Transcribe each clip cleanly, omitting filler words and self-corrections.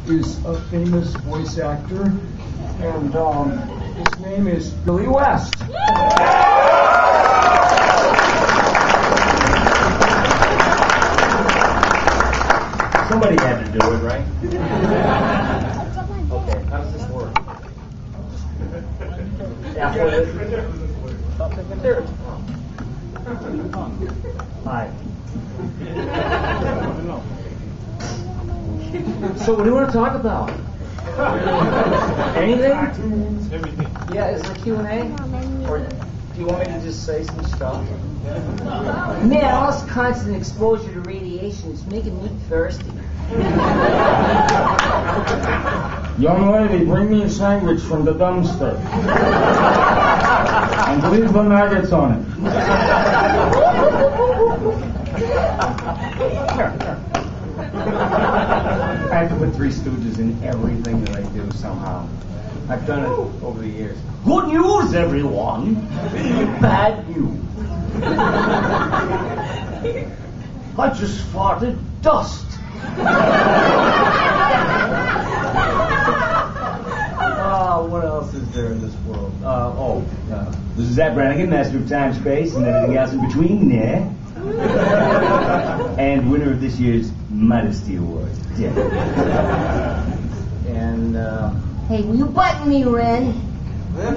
is a famous voice actor, and his name is Billy West. Somebody had to do it, right? Okay, how does this work? There. Hi. So what do you want to talk about? Anything? Everything. Yeah, is there Q&A? Or do you want me to just say some stuff? Man, all this constant exposure to radiation is making me thirsty. Young lady, bring me a sandwich from the dumpster. And leave the nuggets on it. I have to put Three Stooges in everything that I do somehow. I've done it over the years. Good news, everyone. Bad news. I just farted dust. What else is there in this world? This is Zach Brannigan, master of time, space, and everything else in between there. And winner of this year's Modesty Award. Yeah. And, Hey, will you button me, Ren?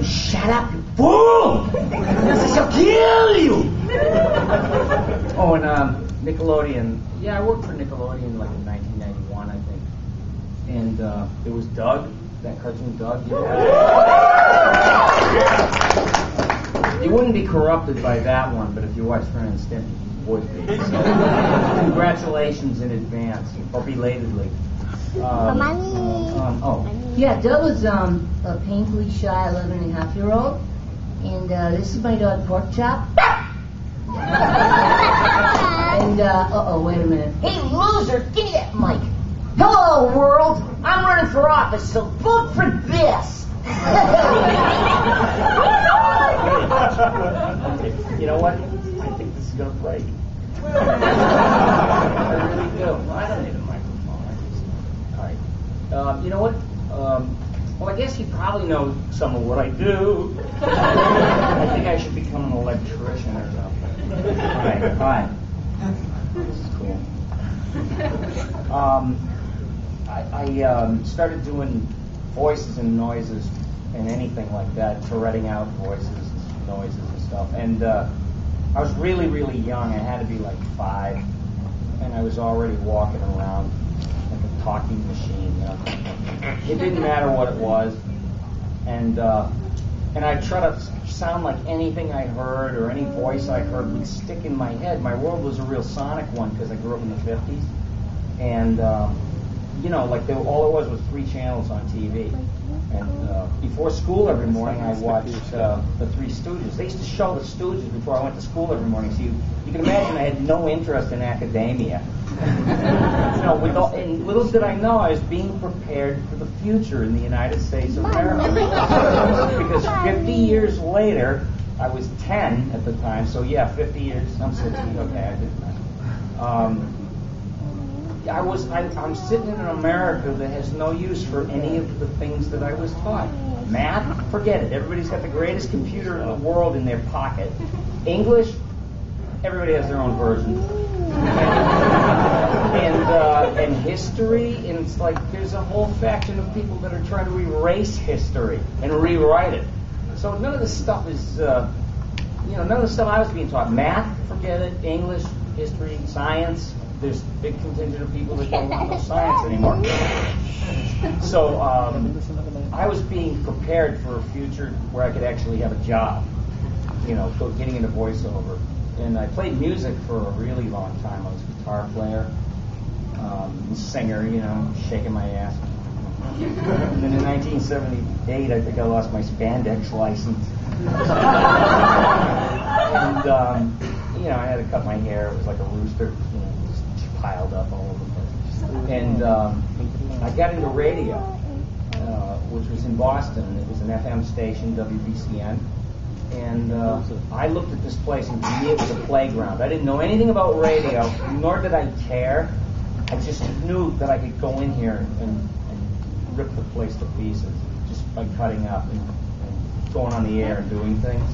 shut up, you fool! I shall kill you! Oh, and, Nickelodeon. Yeah, I worked for Nickelodeon like in 1991, I think. And, it was Doug, that cartoon Doug. You wouldn't be corrupted by that one, but if you watch Ren and Stimpy, you would be. So, congratulations in advance, or belatedly. Yeah, Doug was a painfully shy 11-and-a-half-year-old, and this is my dog Pork Chop. And wait a minute. Hey, loser, give me that mic. Hello, world. I'm running for office, so vote for this. Okay, you know what? I think this is going to break. I really do. I don't need a microphone. All right. You know what? Well, I guess you probably know some of what I do. I think I should become an electrician or something. All right. This is cool. I started doing voices and noises and anything like that, Touretting out voices, noises and stuff. And I was really, really young. I had to be like 5, and I was already walking around like a talking machine. You know? It didn't matter what it was, and I'd try to sound like anything I heard or any voice I heard would stick in my head. My world was a real sonic one because I grew up in the 50s, and like all it was 3 channels on TV. And before school every morning, I watched the Three Stooges. They used to show the Stooges before I went to school every morning. So you can imagine I had no interest in academia. And little did I know I was being prepared for the future in the United States of America. Because 50 years later, I was 10 at the time. So yeah, 50 years. I'm 60. Okay, I did that. I'm sitting in an America that has no use for any of the things that I was taught. Math, forget it. Everybody's got the greatest computer in the world in their pocket. English, everybody has their own version. And history, and it's like there's a whole faction of people that are trying to erase history and rewrite it. So none of this stuff is, none of the stuff I was being taught. Math, forget it. English, history, science. There's a big contingent of people that don't want no science anymore. So I was being prepared for a future where I could actually have a job, getting into voiceover. And I played music for a really long time. I was a guitar player, singer, shaking my ass. And then in 1978, I think I lost my spandex license. And, I had to cut my hair. It was like a rooster, piled up all over the place. And I got into radio, which was in Boston. It was an FM station, WBCN. And I looked at this place, and to me it was a playground. I didn't know anything about radio, nor did I care. I just knew that I could go in here and rip the place to pieces just by cutting up and going on the air and doing things.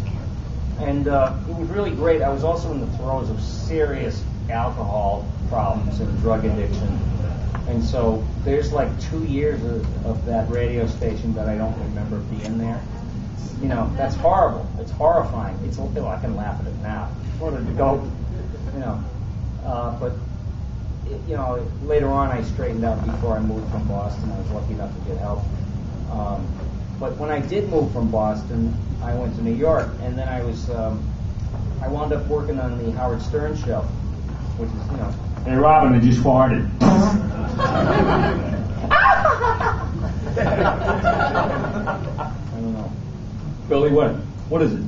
And it was really great. I was also in the throes of serious alcohol problems and drug addiction. And so there's like 2 years of that radio station that I don't remember being there. You know, that's horrible. It's horrifying. I can laugh at it now. Wanted to go, you know. But, you know, later on I straightened out before I moved from Boston. I was lucky enough to get help. But when I did move from Boston, I went to New York, and then I wound up working on the Howard Stern show, which is, you know. Hey, Robin, I just farted. I don't know. Billy, what is it?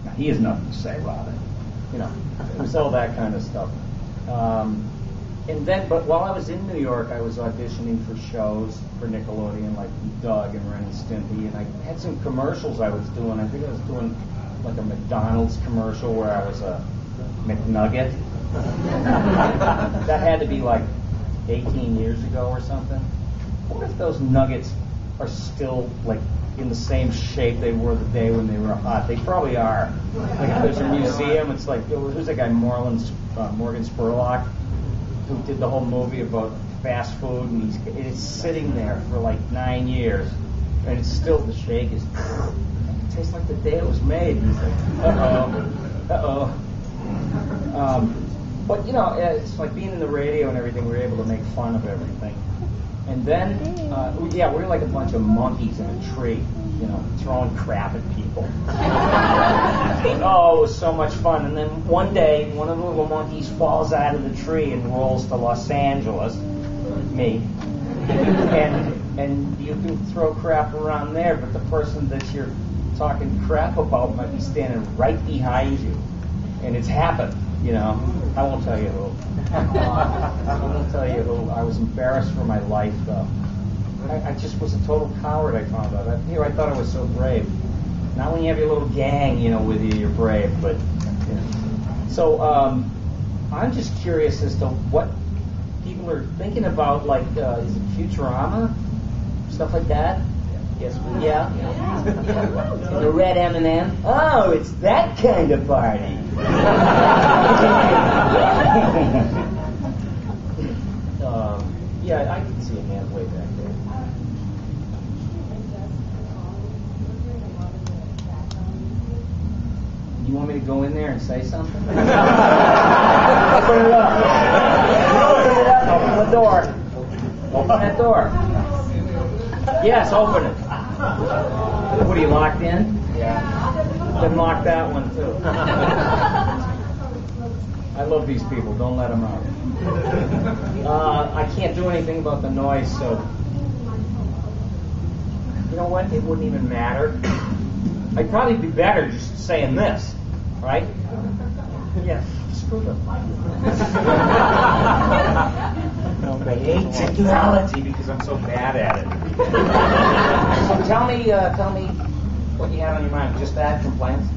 Now, he has nothing to say, Robin. You know, it was all that kind of stuff. And then, but while I was in New York, I was auditioning for shows for Nickelodeon, like Doug and Ren and Stimpy, and I had some commercials I was doing. I think I was doing like a McDonald's commercial where I was a McNugget. That had to be like 18 years ago or something. What if those nuggets are still like in the same shape they were the day when they were hot? They probably are. Like if there's a museum, it's like, who's that guy, Morgan Spurlock, who did the whole movie about fast food, and it's sitting there for like 9 years, and it's still, the shake is, it tastes like the day it was made. And he's like, uh-oh. But, you know, it's like being in the radio and everything, we were able to make fun of everything. And then, we were like a bunch of monkeys in a tree, you know, throwing crap at people. Oh, it was so much fun. And then one day, one of the little monkeys falls out of the tree and rolls to Los Angeles, me. And you can throw crap around there, but the person that you're talking crap about might be standing right behind you. And it's happened, you know. I won't tell you who. I won't tell you who. I was embarrassed for my life, though. I just was a total coward, I found out. I thought I was so brave. Not when you have your little gang, you know, with you, you're brave. But, you know. So, I'm just curious as to what people are thinking about, like, is it Futurama? Stuff like that? Yes, yeah. And the red M&M. Oh, it's that kind of party. Yeah, I can see a man way back there. You want me to go in there and say something? Open it up. Open it up. Open the door. Open that door. Yes, open it. What, are you locked in? Yeah. Then lock that one, too. I love these people. Don't let them out. I can't do anything about the noise, so... You know what? It wouldn't even matter. I'd probably be better just saying this, right? Yeah, screw them. I hate technology because I'm so bad at it. So tell me what you have on your mind. Just that, complaints?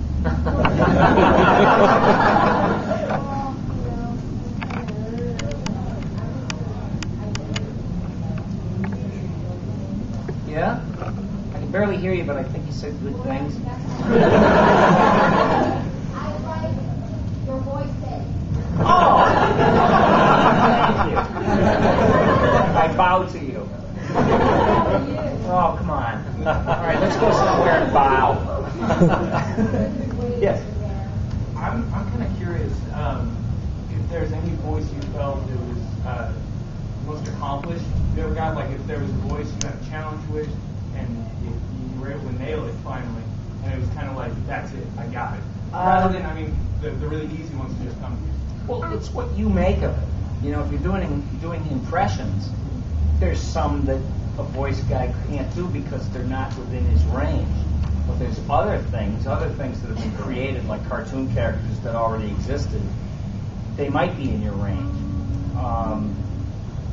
Yeah? I can barely hear you, but I think you said good things. I like your voices. Oh! Thank you. I bow to you. Oh, come on. All right, let's go somewhere and bow. Yes? I'm kind of curious if there's any voice you felt that was most accomplished. You ever got, like, if there was a voice you had a challenge with, and you were able to nail it finally, and it was kind of like, that's it, I got it. Rather than, the really easy ones to just come to you. Well, it's what you make of it. You know, if you're doing impressions, there's some that a voice guy can't do because they're not within his range. But there's other things that have been created, like cartoon characters that already existed. They might be in your range.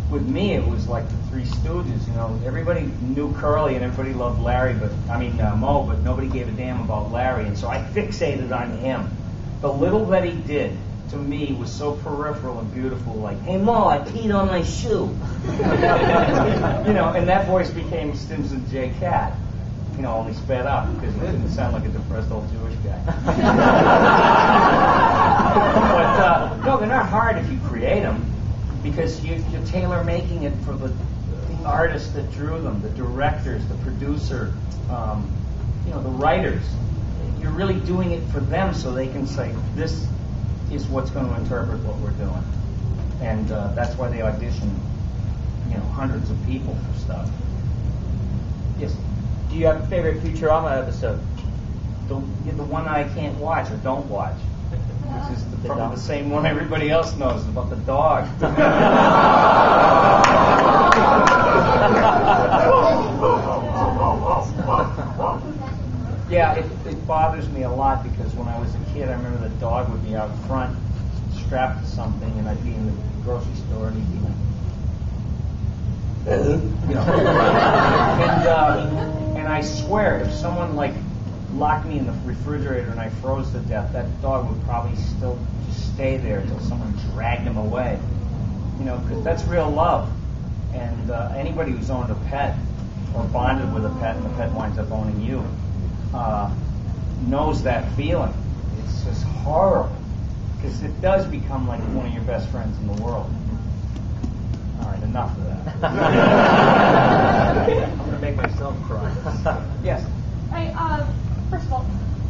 With me, it was like the Three Stooges. You know, everybody knew Curly and everybody loved Larry, Moe, but nobody gave a damn about Larry. And so I fixated on him. The little that he did to to me was so peripheral and beautiful, like, "Hey Ma, I peed on my shoe." And that voice became Stimson J. Cat. Only sped up because he didn't sound like a depressed old Jewish guy. But no, they're not hard if you create them, because you're tailor making it for the artists that drew them, the directors, the producer, the writers. You're really doing it for them so they can say, this is what's going to interpret what we're doing. And that's why they audition, hundreds of people for stuff. Yes? Do you have a favorite Futurama episode? The one I can't watch or don't watch, which is probably the same one everybody else knows, about the dog. Yeah, it bothers me a lot, because when I was a kid, I remember the dog would be out front, strapped to something, and I'd be in the grocery store, and he'd be like, and I swear, if someone locked me in the refrigerator and I froze to death, that dog would probably still just stay there until someone dragged him away. Because that's real love. And anybody who's owned a pet or bonded with a pet, and the pet winds up owning you, knows that feeling. It's just horrible, because it does become like one of your best friends in the world. All right, enough of that. I'm going to make myself cry. Yes. First of all,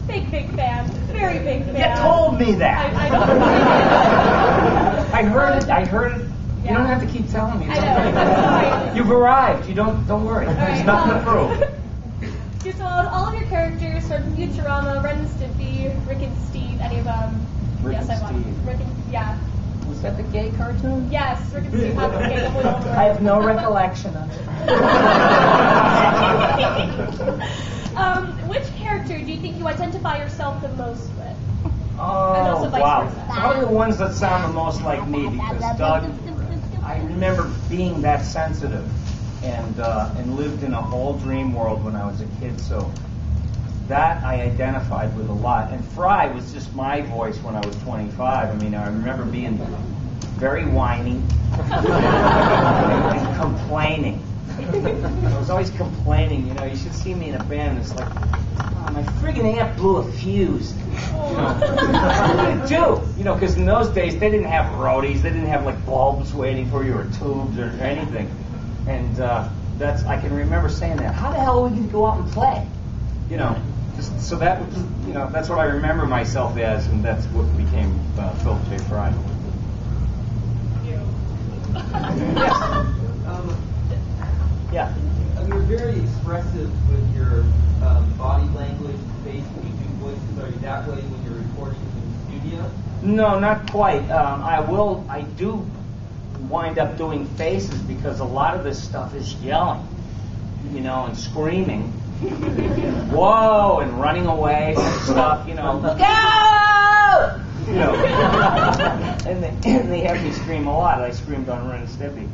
big fan, very big fan. You told me that. I heard it. You don't have to keep telling me. I know. You've arrived. Don't worry. There's nothing to prove. So all of your characters from Futurama, Ren and Stimpy, Rick and Steve, any of them? Rick Yes, and I want. Steve. Rick and, yeah. Was that the gay cartoon? Yes, Rick and Steve have the gay one. I have no recollection of it. Which character do you think you identify yourself the most with? And Oh, also vice wow. versa. Probably the ones that sound the most like me, because Doug, I remember being that sensitive and lived in a whole dream world when I was a kid, so that I identified with a lot. And Fry was just my voice when I was 25. I mean, I remember being very whiny and complaining. I was always complaining, you should see me in a band. It's like, oh, my friggin' amp blew a fuse. Because in those days they didn't have roadies, they didn't have bulbs waiting for you or tubes or anything. And I can remember saying that. How the hell are we going to go out and play? So that was, that's what I remember myself as, and that's what became Philip J. Fry. Yeah. You're very expressive with your body language and face when you do voices. Are you that way when you're recording in the studio? No, not quite. I do wind up doing faces, because a lot of this stuff is yelling, and screaming. Whoa, and running away and stuff, look out! And they have me scream a lot. I screamed on Ren and Stimpy.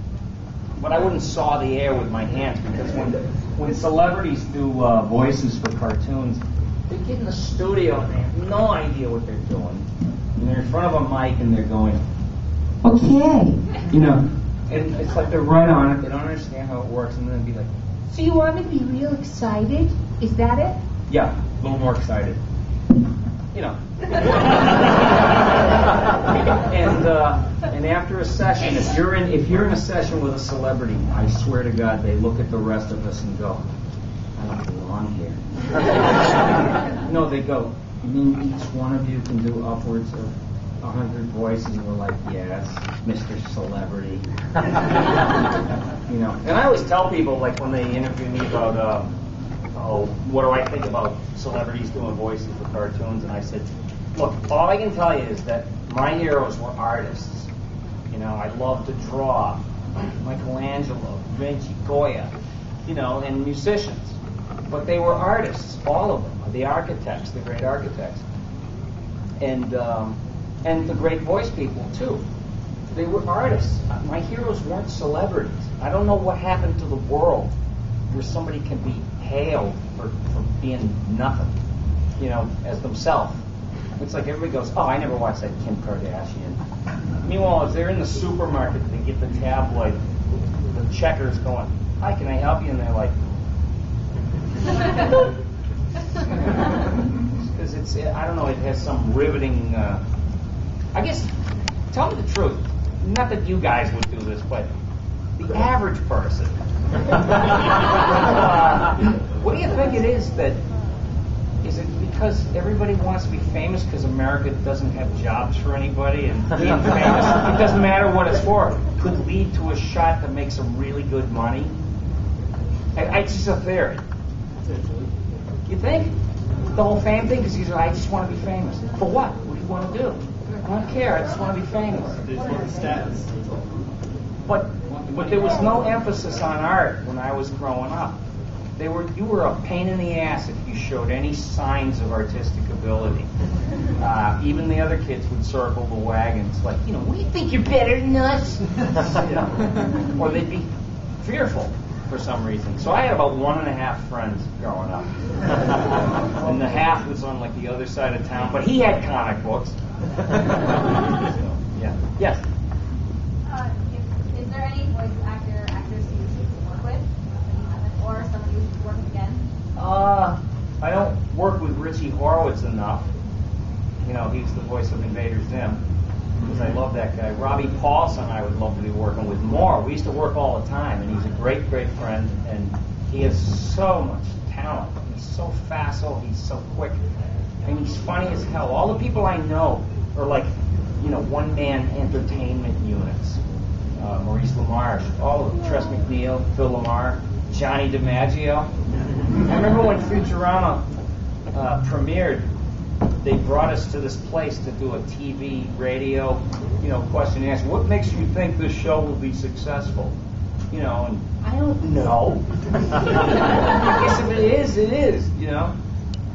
But I wouldn't saw the air with my hands, because when celebrities do voices for cartoons, they get in the studio and they have no idea what they're doing. And they're in front of a mic and they're going, okay. And it's like they're right on it. They don't understand how it works, and then they'd be like, So you want me to be real excited? Is that it? yeah, a little more excited. And after a session, if you're in a session with a celebrity, I swear to God, they look at the rest of us and go, I don't belong here. No, they go, you mean each one of you can do upwards of 100 voices? And we're like, yes, Mr. Celebrity. And I always tell people, when they interview me about, what do I think about celebrities doing voices for cartoons? And I said, look, all I can tell you is that my heroes were artists. I loved to draw. Michelangelo, Vinci, Goya, and musicians. But they were artists, all of them. The architects, the great architects. And the great voice people, too. They were artists. My heroes weren't celebrities. I don't know what happened to the world where somebody can be hailed for being nothing, as themselves. It's like everybody goes, oh, I never watched that Kim Kardashian. Meanwhile, as they're in the supermarket, they get the tabloid, the checkers going, hi, can I help you? And they're like, because it's, I don't know, it has some riveting, I guess, tell me the truth. Not that you guys would do this, but the average person. What do you think it is that, is it because everybody wants to be famous because America doesn't have jobs for anybody and being famous, it doesn't matter what it's for, could lead to a shot that makes some really good money? It's just a theory. You think? The whole fame thing? Because I just want to be famous. For what? What do you want to do? I don't care. I just want to be famous. Status. But there was no emphasis on art when I was growing up. You were a pain in the ass if you showed any signs of artistic ability. Even the other kids would circle the wagons, like, what do you think, you're better than us? Or they'd be fearful for some reason. So I had about 1.5 friends growing up. And the half was on like the other side of town, but he had comic books. So, yeah. Yes? Is there any voice actor, actress you should work with, that you haven't, or someone you should work with again? I don't work with Richie Horowitz enough. He's the voice of Invader Zim, because I love that guy. Robbie Paulson I would love to be working with more. We used to work all the time, and he's a great, great friend, and he has so much talent. He's so facile, he's so quick, and he's funny as hell. All the people I know are like, one-man entertainment units. Maurice LaMarche, all of them, Tress MacNeille, Phil Lamar, Johnny DiMaggio. I remember when Futurama premiered, they brought us to this place to do a TV, radio, question and answer. What makes you think this show will be successful? And I don't know. I guess if it is, it is,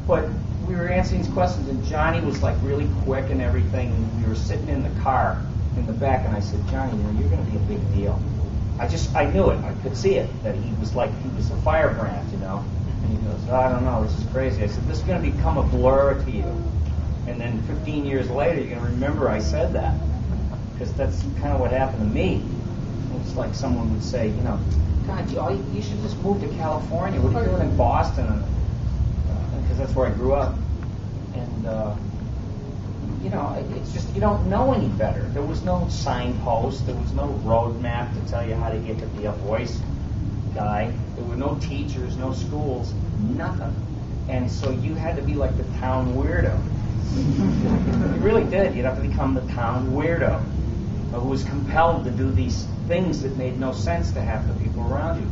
But we were answering these questions, and Johnny was like really quick and everything. And we were sitting in the car in the back, and I said, Johnny, you're going to be a big deal. I knew it. I could see it, that he was a firebrand, And he goes, I don't know, this is crazy. I said, this is going to become a blur to you. And then 15 years later, you're going to remember I said that. Because that's kind of what happened to me. It's like someone would say, God, you should just move to California. What are you doing in Boston? Because that's where I grew up. And, it's just, you don't know any better. There was no signpost. There was no roadmap to tell you how to get to be a voice guy. There were no teachers, no schools, nothing. And so you had to be like the town weirdo. You really did. You'd have to become the town weirdo who was compelled to do these things that made no sense to half the people around you.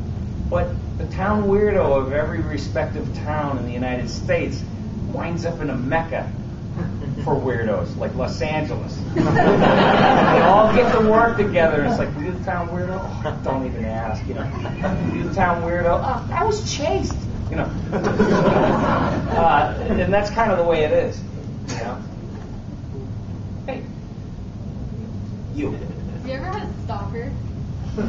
But the town weirdo of every respective town in the United States winds up in a mecca for weirdos, like Los Angeles. They all get to work together, and it's like, you the town weirdo? Oh, don't even ask, You the town weirdo? Oh, I was chased, And that's kind of the way it is, Hey, you. Have you ever had a stalker? Or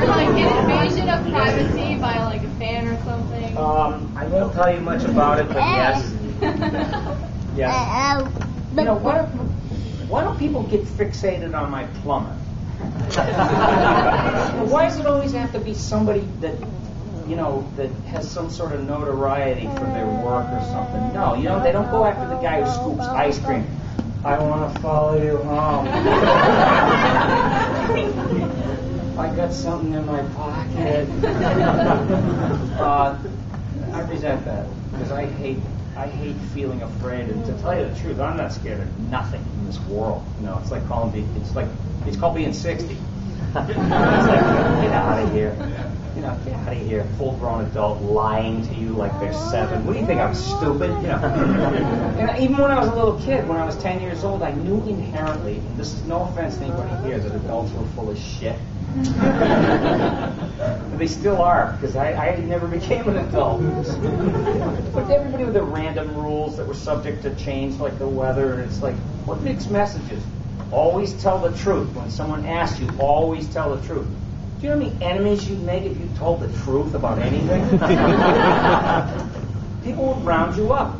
like an invasion of privacy by like a fan or something? I won't tell you much about it, but yes. Yes. Why don't people get fixated on my plumber? Why does it always have to be somebody that, that has some sort of notoriety for their work or something? No, they don't go after the guy who scoops ice cream. I want to follow you home. I got something in my pocket. I resent that because I hate feeling afraid. And to tell you the truth, I'm not scared of nothing in this world. It's like it's called being 60. It's like, get out of here. Get out of here, full-grown adult lying to you like they're 7. What do you think? I'm stupid? And even when I was a little kid, when I was 10 years old, I knew inherently, and this is no offense to anybody here, that adults were full of shit. But they still are, because I never became an adult. But everybody with their random rules that were subject to change, like the weather, and it's like, what mixed messages? Always tell the truth. When someone asks you, always tell the truth. Do you know how many enemies you'd make if you told the truth about anything? People would round you up.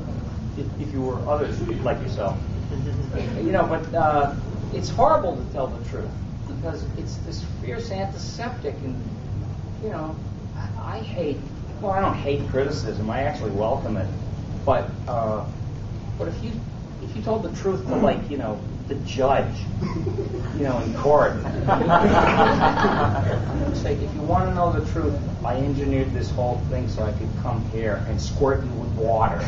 if you were others like yourself. But it's horrible to tell the truth because it's this fierce antiseptic, and I hate. Well, I don't hate criticism. I actually welcome it. But if you told the truth to the judge, in court, say, if you want to know the truth, I engineered this whole thing so I could come here and squirt you with water. I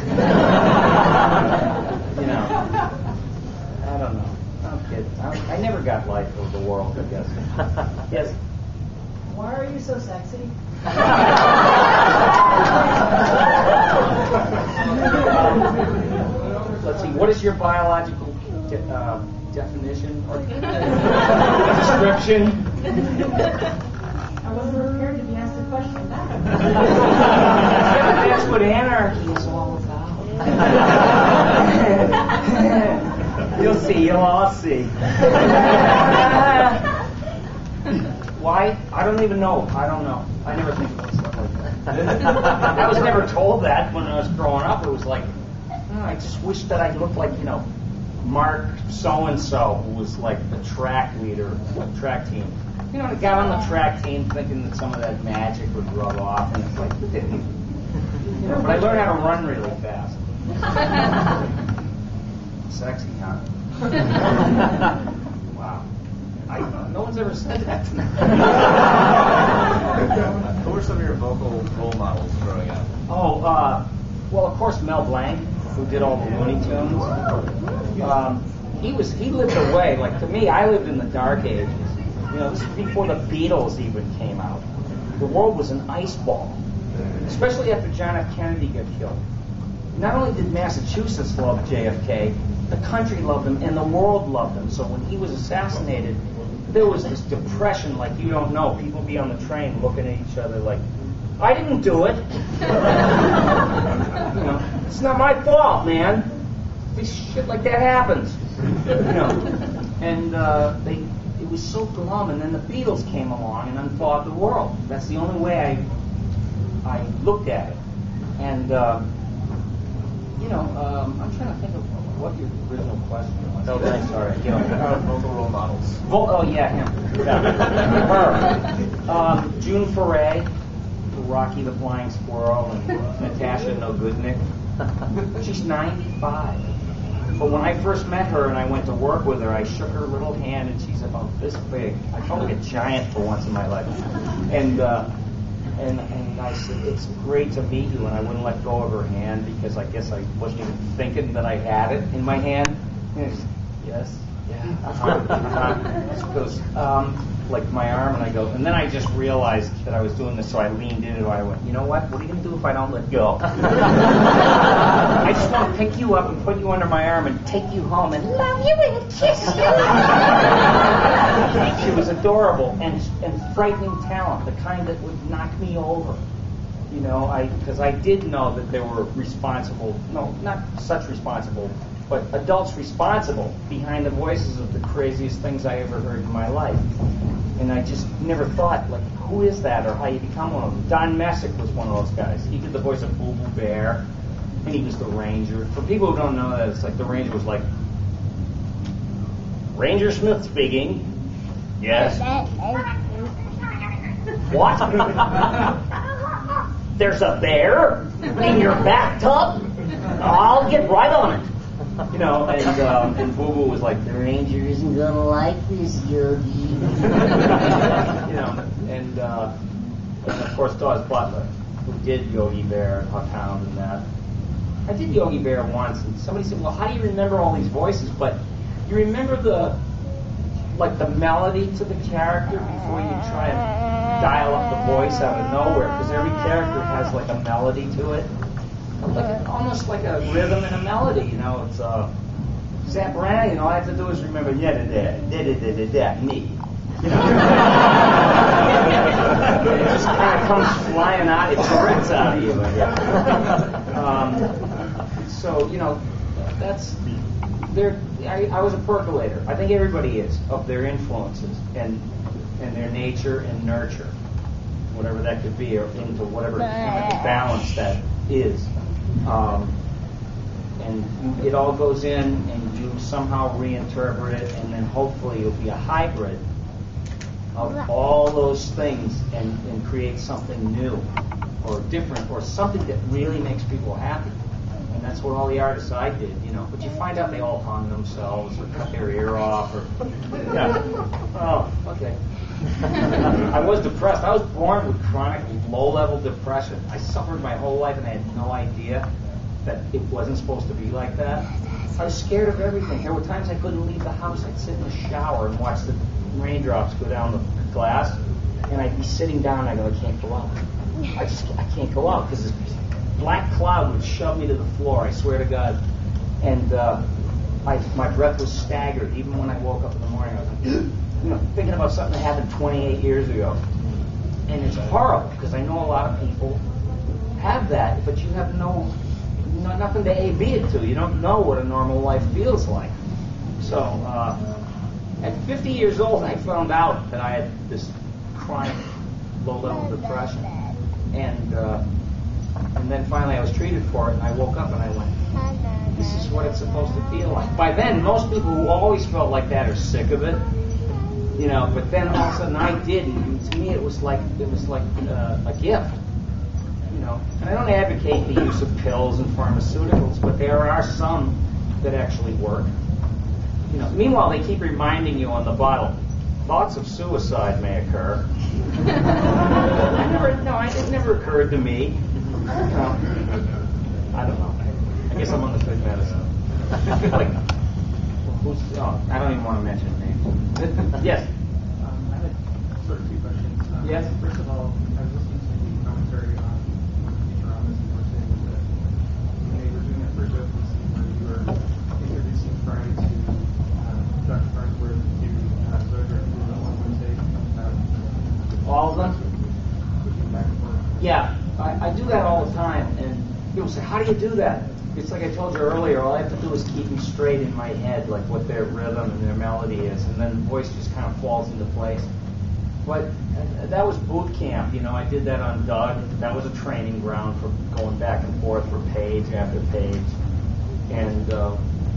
don't know. I'm kidding. I never got life of the world, I guess. Yes. Why are you so sexy? Let's see. What is your biological definition or description? I wasn't prepared to be asked a question back. That's what anarchy is all about. You'll see. You'll all see. Why? I don't even know. I don't know. I never think about stuff like that. I was never told that when I was growing up. It was like, I just wish that I looked like, Mark so-and-so, who was like the track leader, track team. I got on the track team thinking that some of that magic would rub off, and it's like, it didn't. But I learned how to run really fast. Sexy, huh? Wow. No one's ever said that to me. Who were some of your vocal role models growing up? Well, of course, Mel Blanc, who did all the Looney Tunes. He lived away. Like, to me, I lived in the dark ages. This is before the Beatles even came out. The world was an ice ball, especially after John F. Kennedy got killed. Not only did Massachusetts love JFK, the country loved him, and the world loved him. So when he was assassinated, there was this depression like you don't know. People be on the train looking at each other like, I didn't do it. It's not my fault, man. This shit like that happens. And it was so glum. And then the Beatles came along and unthawed the world. That's the only way I looked at it. And I'm trying to think of what your original question was. No, I'm sorry. Vocal role models. Him. Her. June Foray, Rocky the Flying Squirrel, and Natasha No Goodnick. She's 95. But when I first met her and I went to work with her, I shook her little hand, and she's about this big. I felt like a giant for once in my life. And I said, it's great to meet you, and I wouldn't let go of her hand because I guess I wasn't even thinking that I had it in my hand. And she said, yes, yeah. She goes, like my arm, and I go, and then I just realized that I was doing this, so I leaned in and I went, you know what are you going to do if I don't let go? I just want to pick you up and put you under my arm and take you home and love you and kiss you. She was adorable and frightening talent, the kind that would knock me over. Because I did know that there were responsible, no, not such responsible, but adults responsible behind the voices of the craziest things I ever heard in my life. And I just never thought, like, who is that or how you become one of them. Don Messick was one of those guys. He did the voice of Boo Boo Bear, and he was the Ranger. For people who don't know that, it's like the Ranger was like, Ranger Smith speaking. Yes. What? There's a bear in your bathtub? I'll get right on it. And Boo Boo was like, the Ranger isn't gonna like this, Yogi. And of course Dawes Butler, who did Yogi Bear and Huckhound and that. I did Yogi Bear once, and somebody said, well, how do you remember all these voices? But you remember the melody to the character before you try and dial up the voice out of nowhere, because every character has like a melody to it. Almost like a rhythm and a melody, It's Zap Brand, all I have to do is remember me. It just kind of comes flying out, it turns out of you. That's I was a percolator. I think everybody is, of their influences and their nature and nurture, whatever that could be, or into whatever kind of balance that is. and it all goes in, and you somehow reinterpret it, and then hopefully it'll be a hybrid of all those things and create something new or different or something that really makes people happy. And that's what all the artists I did, you know. But you find out they all hung themselves or cut their ear off or, yeah. Oh, okay. I was depressed. I was born with chronic low-level depression. I suffered my whole life and I had no idea that it wasn't supposed to be like that. I was scared of everything. There were times I couldn't leave the house. I'd sit in the shower and watch the raindrops go down the glass, and I'd be sitting down and I'd go, I can't go out. I can't go out because this black cloud would shove me to the floor, I swear to God. And my breath was staggered. Even when I woke up in the morning, I was like, you know, thinking about something that happened 28 years ago. And it's horrible because I know a lot of people have that, but you have nothing to A/B it to. You don't know what a normal life feels like. So at 50 years old, I found out that I had this chronic low-level depression. And then finally I was treated for it, and I woke up and I went, this is what it's supposed to feel like. By then, most people who always felt like that are sick of it, you know. But then all of a sudden I did, and to me it was like a gift, you know. And I don't advocate the use of pills and pharmaceuticals, but there are some that actually work, you know. Meanwhile, they keep reminding you on the bottle, thoughts of suicide may occur. It never occurred to me. You know, I don't know. I guess I'm on the good medicine. Like, I don't even want to mention names. Yes. I had sort of two questions. Yes. First of all, I was listening to the commentary on Futurama, and you were saying that when they were doing that first opening scene where you were introducing Fry to Dr. Farnsworth to Zoidberg, who was on Wednesday. All of them? Yeah, I do that all the time, and people say, how do you do that? It's like I told you earlier, all I have to do is keep them straight in my head, like what their rhythm and their melody is, and then the voice just kind of falls into place. But that was boot camp, you know. I did that on Doug. That was a training ground for going back and forth for page after page. And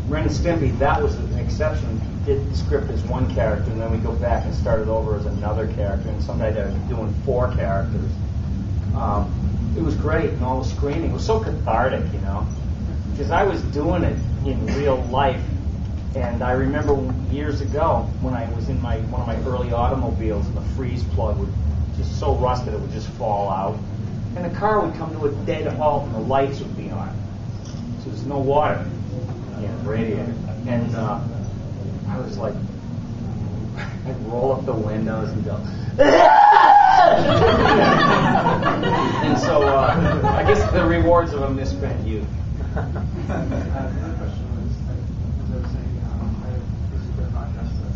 Ren and Stimpy, that was an exception. He did the script as one character, and then we go back and start it over as another character, and sometimes I was doing 4 characters. It was great, and all the screaming. It was so cathartic, you know, because I was doing it in real life. And I remember years ago when I was in one of my early automobiles, and the freeze plug would just so rusted it would just fall out, and the car would come to a dead halt, and the lights would be on. So there's no water in the radiator, and I was like, I'd roll up the windows and go. And so I guess the rewards of a misspent youth. The other question was, as I was saying, I listened to a podcast that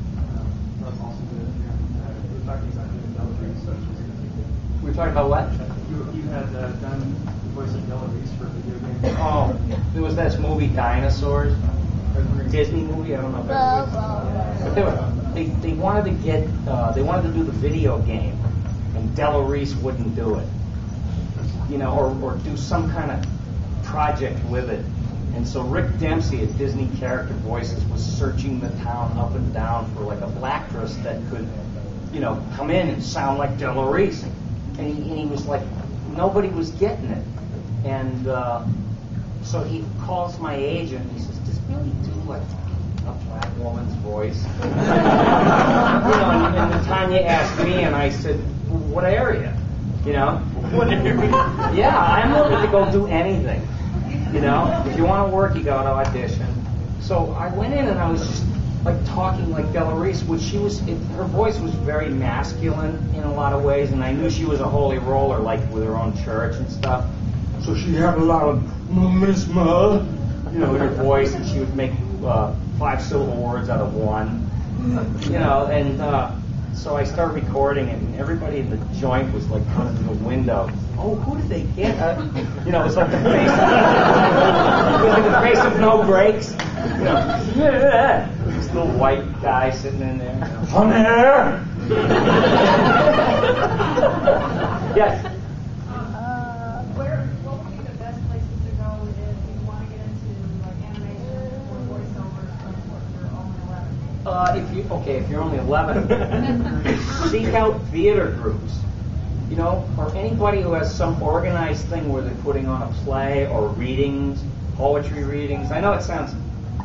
Rob also did, and we were talking about doing Della Reese. We were talking about what? You had done the voice of Della Reese for a video game. Oh, there was this movie Dinosaurs, Disney movie. I don't know if but they wanted to get they wanted to do the video game, and Della Reese wouldn't do it, you know, or do some kind of project with it. And so Rick Dempsey at Disney Character Voices was searching the town up and down for like a actress that could, you know, come in and sound like Della Reese. And he was like, nobody was getting it. And so he calls my agent and he says, just really do like a black woman's voice. You know, and the time you asked me, and I said, what area? You know? What area? Yeah, I'm willing to go do anything. You know? If you want to work, you got to audition. So I went in and I was just like talking like Della Reese, which her voice was very masculine in a lot of ways, and I knew she was a holy roller, like with her own church and stuff. So she had a lot of Miss Ma, you know, in her voice, and she would make 5-syllable words out of one, you know, and so I started recording it, and everybody in the joint was like coming to the window. Oh, who did they get? You know, it was like the face. It was like the face of no brakes. You know, this little white guy sitting in there. Come here. Yes. What would be the best places to go if you want to get into like okay, if you're only 11, seek out theater groups, you know, or anybody who has some organized thing where they're putting on a play or readings, poetry readings. I know it sounds,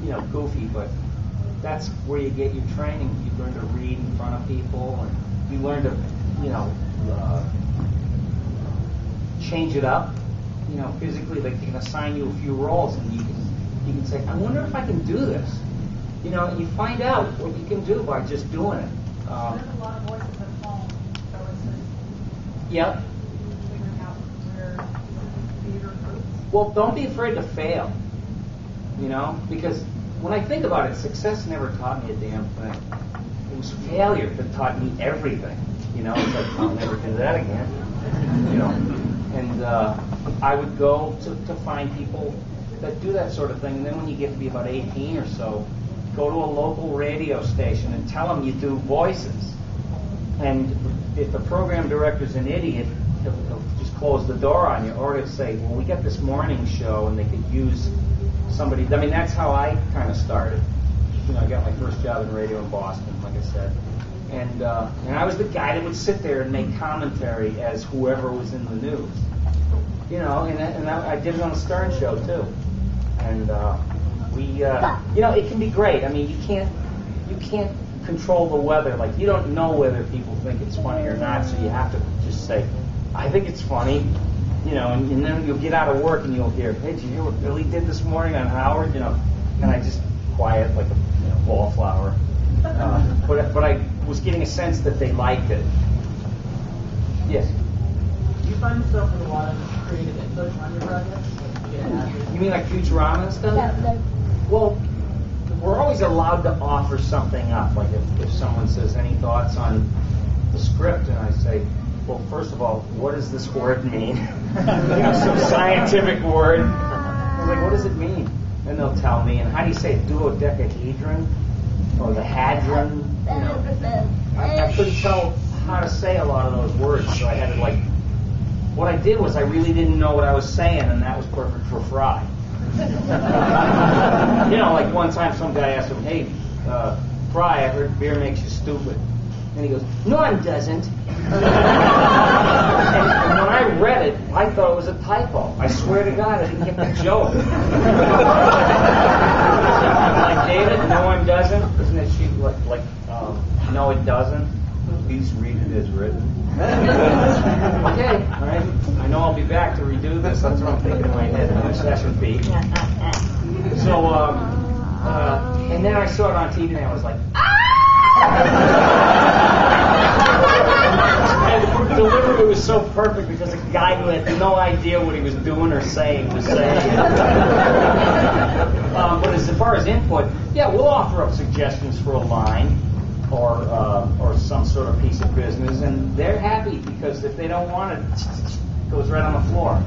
you know, goofy, but that's where you get your training. You learn to read in front of people, and you learn to, you know, change it up. You know, physically, they can assign you a few roles, and you can say, I wonder if I can do this. You know, you find out what you can do by just doing it. There's a lot of voices at home, so it's just Yep. figuring out where theater groups. Well, don't be afraid to fail. You know, because when I think about it, success never taught me a damn thing. It was failure that taught me everything. You know, it's like, I'll never do that again. You know, and I would go to find people that do that sort of thing. And then when you get to be about 18 or so, go to a local radio station and tell them you do voices. And if the program director's an idiot, he'll just close the door on you, or he'll say, well, we got this morning show and they could use somebody. I mean, that's how I kind of started. You know, I got my first job in radio in Boston, like I said. And I was the guy that would sit there and make commentary as whoever was in the news. You know, and I did it on the Stern Show, too. And you know, it can be great. I mean, you can't control the weather. Like, you don't know whether people think it's funny or not, so you have to just say, I think it's funny. You know, and then you'll get out of work and you'll hear, hey, did you hear what Billy did this morning on Howard? You know, and I just quiet like a wallflower. But I was getting a sense that they liked it. Yes? Do you find yourself with a lot of creative input on your projects? You mean like Futurama and stuff? Yeah. Well, we're always allowed to offer something up. Like if someone says, any thoughts on the script? And I say, well, first of all, what does this word mean? You know, some scientific word. I was like, what does it mean? And they'll tell me. And how do you say it? Duodecahedron? Or the hadron? You know, I couldn't tell how to say a lot of those words, so I had to like. What I did was I really didn't know what I was saying, and that was perfect for Fry. You know, like one time some guy asked him, hey, Fry, I heard beer makes you stupid. And he goes, no, it doesn't. And when I read it, I thought it was a typo. I swear to God, I didn't get the joke. Like, David, no, it doesn't. Isn't it like no, it doesn't? Please read it as written. Okay, all right. I know I'll be back to redo this. That's what I'm thinking in my head. Another session fee. So, and then I saw it on TV, and I was like, and the delivery was so perfect because a guy who had no idea what he was doing or saying was saying it. But as far as input, yeah, we'll offer up suggestions for a line. Or some sort of piece of business, and they're happy because if they don't want it, it goes right on the floor.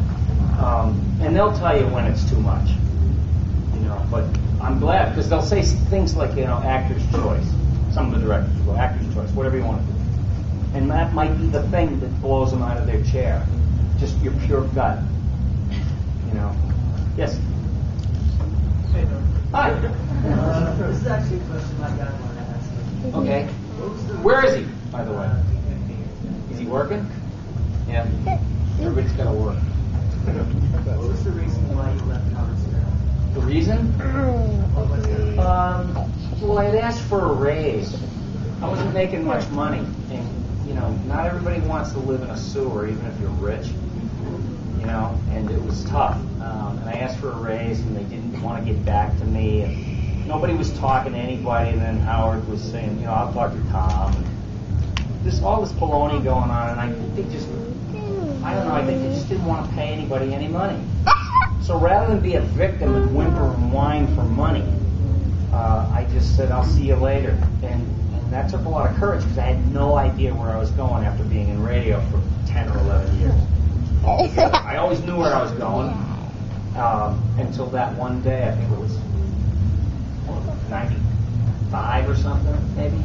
And they'll tell you when it's too much, you know. But I'm glad because they'll say things like, you know, actor's choice. Some of the directors will go, actor's choice, whatever you want to do. And that might be the thing that blows them out of their chair, just your pure gut, you know. Yes. Hey, hi. This is actually a question I got. Okay. Where is he, by the way? Is he working? Yeah. Everybody's got to work. What was the reason why you left Howard Stern? The reason? What was it? Well, I had asked for a raise. I wasn't making much money. And, you know, not everybody wants to live in a sewer, even if you're rich. You know, and it was tough. And I asked for a raise, and they didn't want to get back to me. And nobody was talking to anybody, and then Howard was saying, you know, I'll talk to Tom. And all this baloney going on, and I think they just didn't want to pay anybody any money. So rather than be a victim and whimper and whine for money, I just said, I'll see you later. And that took a lot of courage because I had no idea where I was going after being in radio for 10 or 11 years. I always knew where I was going until that one day, I think it was 95 or something, maybe.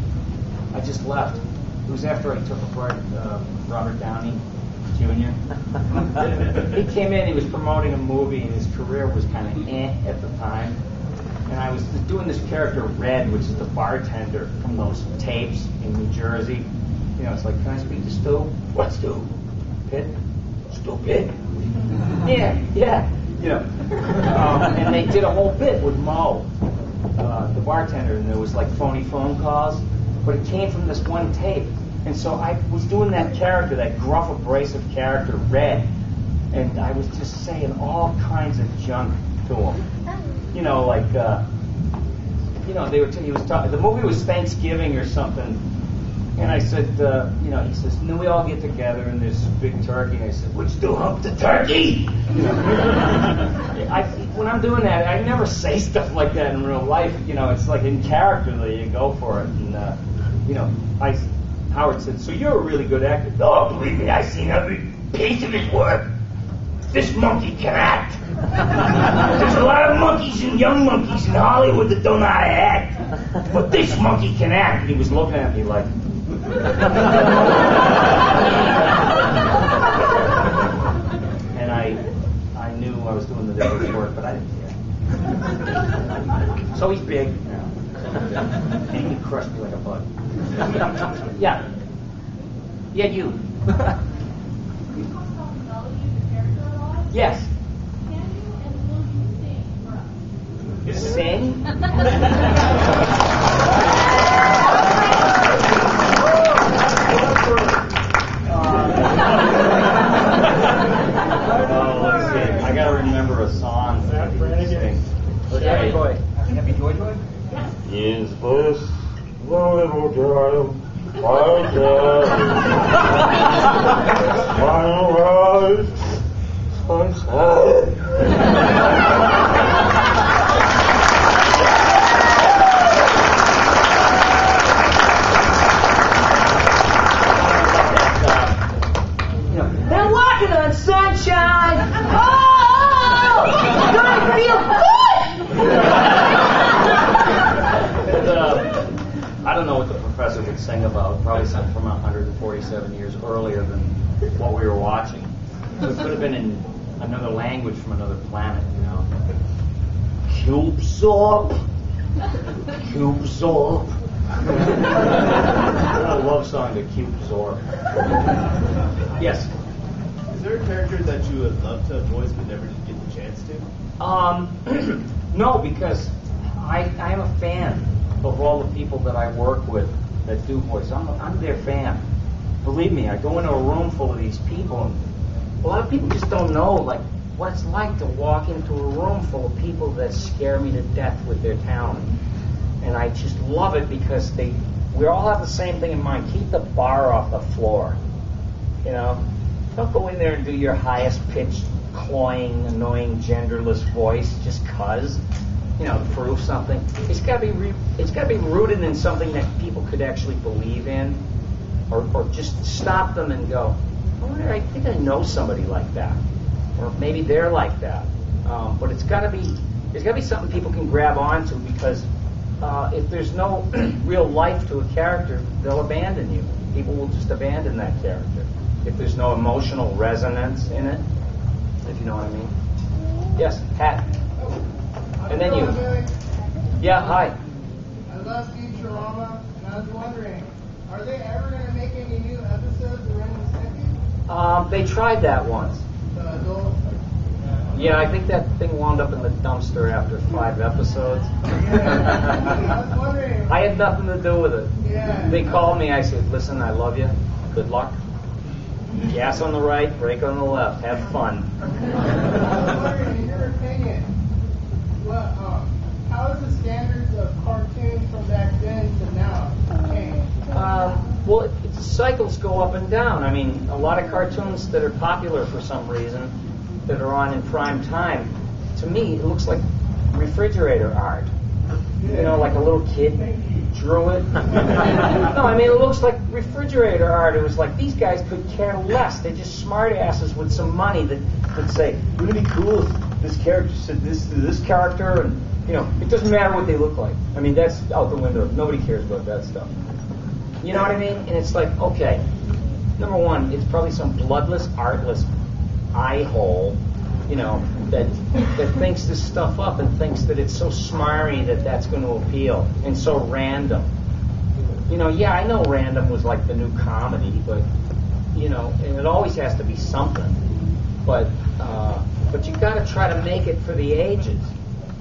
I just left. It was after I took apart Robert Downey Jr. He came in, he was promoting a movie, and his career was kind of at the time. And I was doing this character Red, which is the bartender from those tapes in New Jersey. You know, it's like, can I speak to Stu? What Stu? Pitt? Stu Pitt? Yeah. You know. And they did a whole bit with Mo, the bartender, and there was like phony phone calls, but it came from this one tape. And so I was doing that character, that gruff, abrasive character, Red, and I was just saying all kinds of junk to him. You know, like, he was talking, the movie was Thanksgiving or something, and I said, he says, and then we all get together and there's this big turkey, and I said, would you do hump the turkey? You know, when I'm doing that, I never say stuff like that in real life. You know, it's like in character that you go for it, and, Howard said, so you're a really good actor. Oh, believe me, I've seen every piece of his work. This monkey can act. There's a lot of monkeys and young monkeys in Hollywood that don't know how to act. But this monkey can act. And he was looking at me like... and I knew I was doing the devil's work, but I didn't care. So he's big. And he crushed me like a bug. Yeah, you. Yes. Sing? Let's see. I gotta remember a song. Happy Boy. Happy Joy? Is this the little girl? My eyes, sunshine. They're walking on sunshine. Oh, gonna feel good. I don't know what the professor would sing about. Probably something from 147 years earlier than what we were watching. So it could have been in another language from another planet, you know. Cube Zorp. Cube Zorp. A love song to Cube Zorp. Yes? Is there a character that you would love to voice but never did get the chance to? No, because I am a fan of all the people that I work with that do voice. I'm their fan. Believe me, I go into a room full of these people, and a lot of people just don't know like what it's like to walk into a room full of people that scare me to death with their talent. And I just love it because we all have the same thing in mind. Keep the bar off the floor. You know? Don't go in there and do your highest pitched, cloying, annoying, genderless voice just 'cause. You know, to prove something. It's got to be rooted in something that people could actually believe in, or just stop them and go, I think I know somebody like that, or maybe they're like that. But there's got to be something people can grab onto, because if there's no real life to a character, they'll abandon you. People will just abandon that character if there's no emotional resonance in it. If you know what I mean. Yes, Pat. And then you. Yeah, hi. I love Futurama, and I was wondering, are they ever going to make any new episodes of Ren and Stimpy? They tried that once. Yeah, I think that thing wound up in the dumpster after 5 episodes. I was wondering. I had nothing to do with it. Yeah. They called me, I said, listen, I love you. Good luck. Gas on the right, brake on the left. Have fun. I was wondering, in your opinion, how is the standards of cartoons from back then to now changed? Well, cycles go up and down. I mean, a lot of cartoons that are popular for some reason, that are on in prime time, to me, it looks like refrigerator art. You know, like a little kid drew it. No, I mean, it looks like refrigerator art. It was like, these guys could care less. They're just smart asses with some money that could say, wouldn't it be cool if this character said this to this character? And, you know, it doesn't matter what they look like. I mean, that's out the window. Nobody cares about that stuff. You know what I mean? And it's like, okay, number one, it's probably some bloodless, artless eye hole that thinks this stuff up and thinks that it's so smarmy that that's going to appeal and so random. Yeah, I know random was like the new comedy, but and it always has to be something. But you got to try to make it for the ages,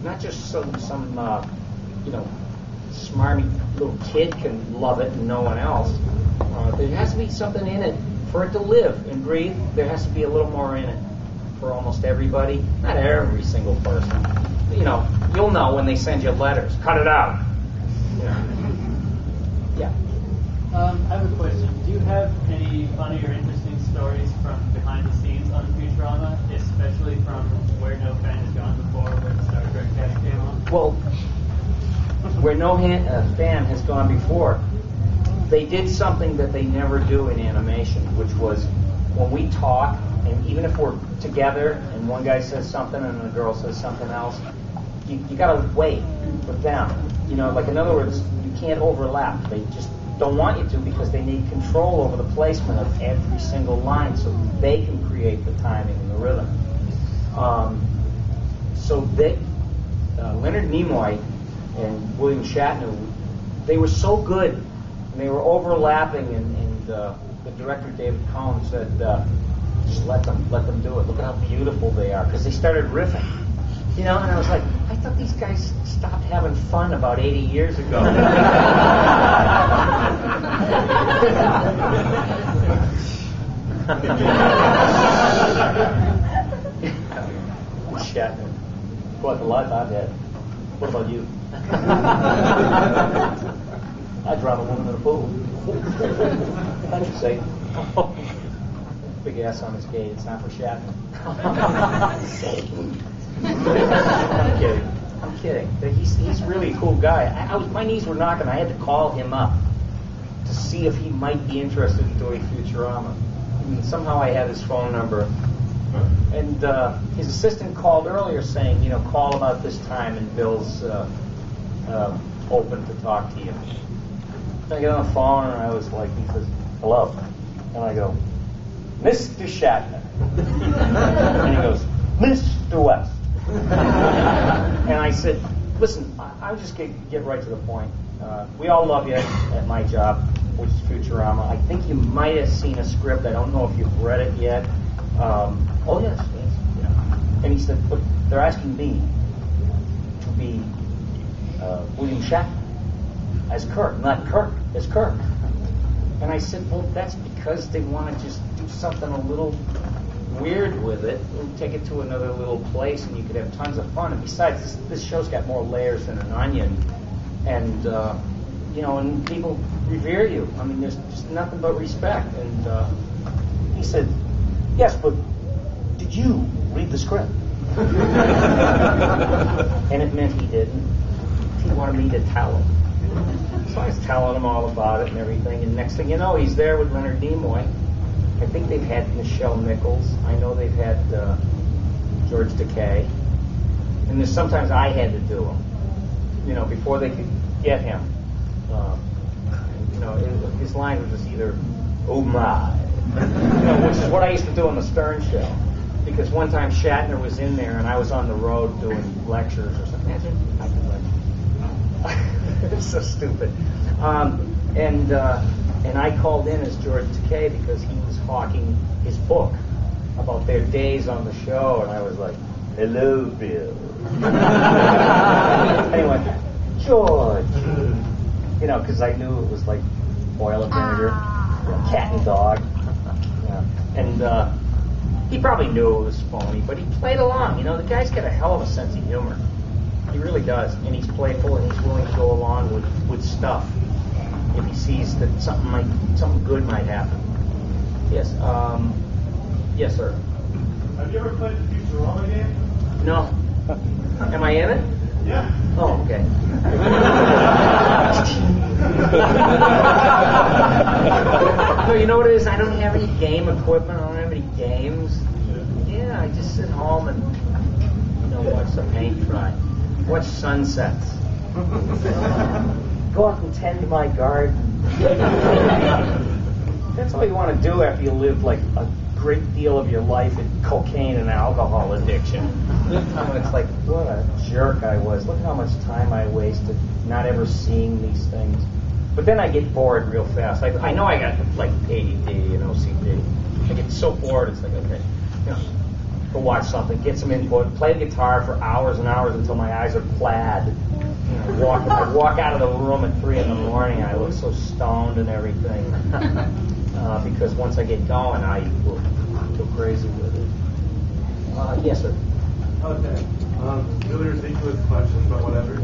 not just some smarmy little kid can love it and no one else. There has to be something in it for it to live and breathe. There has to be a little more in it for almost everybody. Not every single person. You'll know when they send you letters. Cut it out. Yeah. I have a question. Do you have any funny or interesting stories from behind the scenes on Futurama, especially from where no fan has gone before when Star Trek cast came on? Well, where no fan has gone before, they did something that they never do in animation, which was when we talk, and even if we're together and one guy says something and a girl says something else, you got to wait for them. Like in other words, you can't overlap. They just don't want you to because they need control over the placement of every single line so they can create the timing and the rhythm. Leonard Nimoy and William Shatner, they were so good and they were overlapping, and the director David Cohn said, just let them do it. Look at how beautiful they are, because they started riffing. And I was like, I thought these guys stopped having fun about 80 years ago. Shatner. Quite the life I've had. What about you? I drive a woman in a pool. Thank you, Satan. Big ass on his gate. It's not for Shatner. Satan. I'm kidding. He's really a cool guy. My knees were knocking. I had to call him up to see if he might be interested in doing Futurama. Somehow I had his phone number. And his assistant called earlier saying, call about this time and Bill's open to talk to you. I get on the phone and I was like, he says, hello. And I go, Mr. Shatner. And he goes, Mr. West. And I said, listen, I'll just get right to the point. We all love you at my job, which is Futurama. I think you might have seen a script. I don't know if you've read it yet. Oh, yes. Yeah. And he said, but they're asking me to be William Shatner as Kirk, not Kirk as Kirk. And I said, well, that's because they want to just do something a little weird with it and take it to another little place, and you could have tons of fun. And besides, this show's got more layers than an onion, and and people revere you. I mean, there's just nothing but respect. And he said, yes, but did you read the script? And it meant he didn't. He wanted me to tell him. So I was telling him all about it and everything, and next thing you know, he's there with Leonard Nimoy. I think they've had Nichelle Nichols. I know they've had George Takei. And there's sometimes I had to do them, before they could get him. His line was just either, oh my, which is what I used to do on the Stern Show. Because one time Shatner was in there and I was on the road doing lectures or something. Imagine I could lecture. It's so stupid. And I called in as George Takei because he was hawking his book about their days on the show, and I was like, hello, Bill. Anyway, George. Because I knew it was like oil and vinegar, cat and dog. And he probably knew it was phony, but he played along. The guy's got a hell of a sense of humor. He really does. And he's playful, and he's willing to go along with stuff if he sees that something good might happen. Yes. Yes, sir. Have you ever played the Futurama game? No. Am I in it? Yeah. Oh, okay. No, you know what it is? I don't have any game equipment. I don't have any games. Yeah, I just sit home and watch the paint dry. Watch sunsets. Go out and tend my garden. That's all you want to do after you live like a great deal of your life in cocaine and alcohol addiction. And it's like, what a jerk I was. Look how much time I wasted not ever seeing these things. But then I get bored real fast. I know I got like ADD and OCD. I get so bored, it's like, okay, go watch something, get some input, play the guitar for hours and hours until my eyes are plaid. I walk out of the room at 3 in the morning and I look so stoned and everything. Because once I get going, I will go crazy with it. Yes, sir. Okay. Really ridiculous question, but whatever.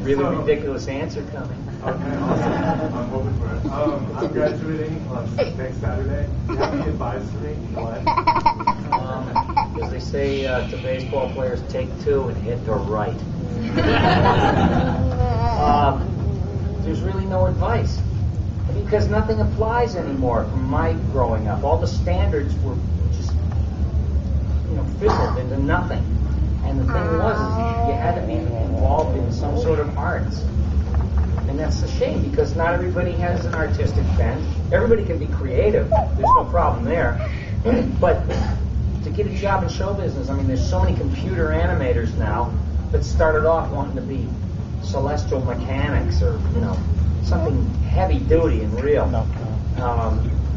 Really ridiculous answer coming. Okay, awesome. I'm hoping for it. I'm graduating next Saturday. Do you have any advice for me? What? As they say to baseball players, take 2 and hit the right. There's really no advice. Because nothing applies anymore from my growing up. All the standards were just, fizzled into nothing. And the thing was, you had to be involved in some sort of arts. And that's a shame, because not everybody has an artistic bent. Everybody can be creative. There's no problem there. But to get a job in show business, I mean, there's so many computer animators now that started off wanting to be celestial mechanics or, something heavy duty and real.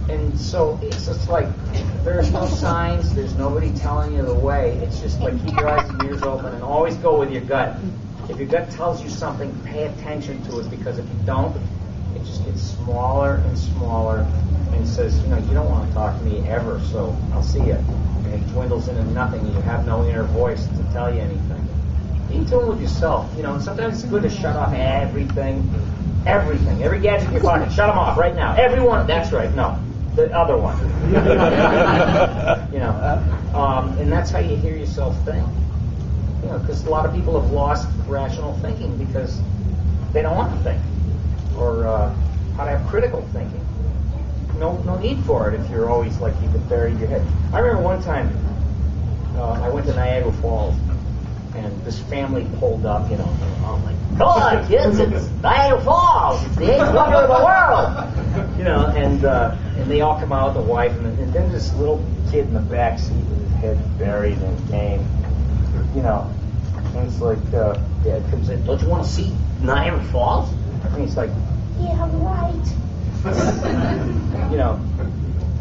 And so it's just like, there's no signs, there's nobody telling you the way. It's just like, keep your eyes and ears open and always go with your gut. If your gut tells you something, pay attention to it, because if you don't, it just gets smaller and smaller and says, you don't want to talk to me ever, so I'll see you. And it dwindles into nothing, and you have no inner voice to tell you anything. Be in tune with yourself, and sometimes it's good to shut off everything, every gadget in your pocket, shut them off right now. Everyone, that's right, no, the other one. And that's how you hear yourself think. Because a lot of people have lost rational thinking because they don't want to think, or how to have critical thinking. No need for it if you're always like you could bury your head. I remember one time I went to Niagara Falls, and this family pulled up, and I'm like, come on, kids, it's Niagara Falls, it's the 8th wonder of the world, and they all come out, the wife, and then this little kid in the back seat with his head buried in cane. And it's like, Dad comes in, don't you want to see Niagara Falls? And he's like, yeah, right.